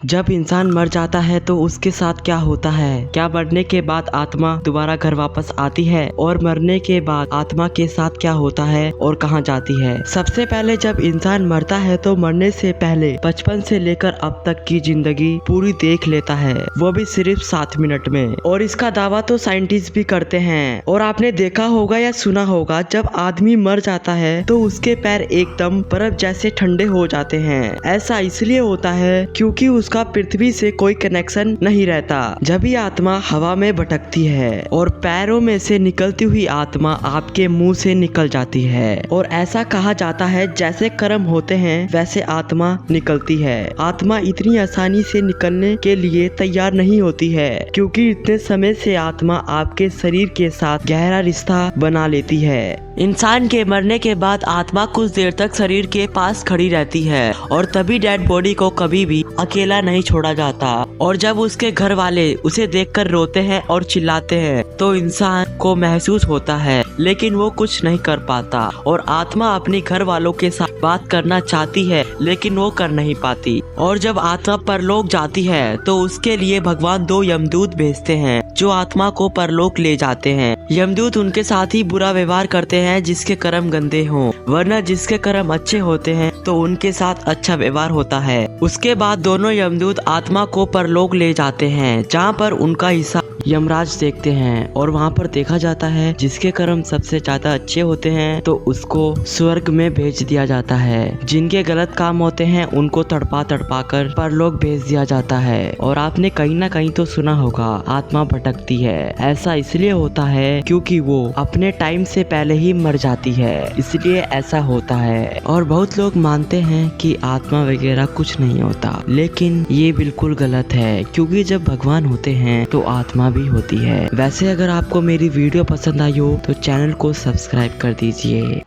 जब इंसान मर जाता है तो उसके साथ क्या होता है? क्या मरने के बाद आत्मा दोबारा घर वापस आती है? और मरने के बाद आत्मा के साथ क्या होता है और कहाँ जाती है? सबसे पहले जब इंसान मरता है तो मरने से पहले बचपन से लेकर अब तक की जिंदगी पूरी देख लेता है, वो भी सिर्फ 7 मिनट में। और इसका दावा तो साइंटिस्ट भी करते हैं। और आपने देखा होगा या सुना होगा, जब आदमी मर जाता है तो उसके पैर एकदम बर्फ जैसे ठंडे हो जाते हैं। ऐसा इसलिए होता है क्योंकि उसका पृथ्वी से कोई कनेक्शन नहीं रहता। जब भी आत्मा हवा में भटकती है और पैरों में से निकलती हुई आत्मा आपके मुंह से निकल जाती है। और ऐसा कहा जाता है जैसे कर्म होते हैं वैसे आत्मा निकलती है। आत्मा इतनी आसानी से निकलने के लिए तैयार नहीं होती है क्योंकि इतने समय से आत्मा आपके शरीर के साथ गहरा रिश्ता बना लेती है। इंसान के मरने के बाद आत्मा कुछ देर तक शरीर के पास खड़ी रहती है और तभी डेड बॉडी को कभी भी अकेला नहीं छोड़ा जाता। और जब उसके घर वाले उसे देखकर रोते हैं और चिल्लाते हैं तो इंसान को महसूस होता है, लेकिन वो कुछ नहीं कर पाता। और आत्मा अपने घर वालों के साथ बात करना चाहती है लेकिन वो कर नहीं पाती। और जब आत्मा परलोक जाती है तो उसके लिए भगवान 2 यमदूत भेजते हैं जो आत्मा को परलोक ले जाते हैं। यमदूत उनके साथ ही बुरा व्यवहार करते हैं जिसके कर्म गंदे हों, वरना जिसके कर्म अच्छे होते हैं तो उनके साथ अच्छा व्यवहार होता है। उसके बाद दोनों यमदूत आत्मा को परलोक ले जाते हैं जहाँ पर उनका हिस्सा यमराज देखते हैं। और वहाँ पर देखा जाता है जिसके कर्म सबसे ज्यादा अच्छे होते हैं तो उसको स्वर्ग में भेज दिया जाता है। जिनके गलत काम होते हैं उनको तड़पा तड़पा कर परलोक भेज दिया जाता है। और आपने कहीं ना कहीं तो सुना होगा आत्मा भटकती है। ऐसा इसलिए होता है क्योंकि वो अपने टाइम से पहले ही मर जाती है, इसलिए ऐसा होता है। और बहुत लोग मानते हैं कि आत्मा वगैरह कुछ नहीं होता, लेकिन ये बिल्कुल गलत है क्योंकि जब भगवान होते हैं तो आत्मा भी होती है। वैसे अगर आपको मेरी वीडियो पसंद आई हो तो चैनल को सब्सक्राइब कर दीजिए।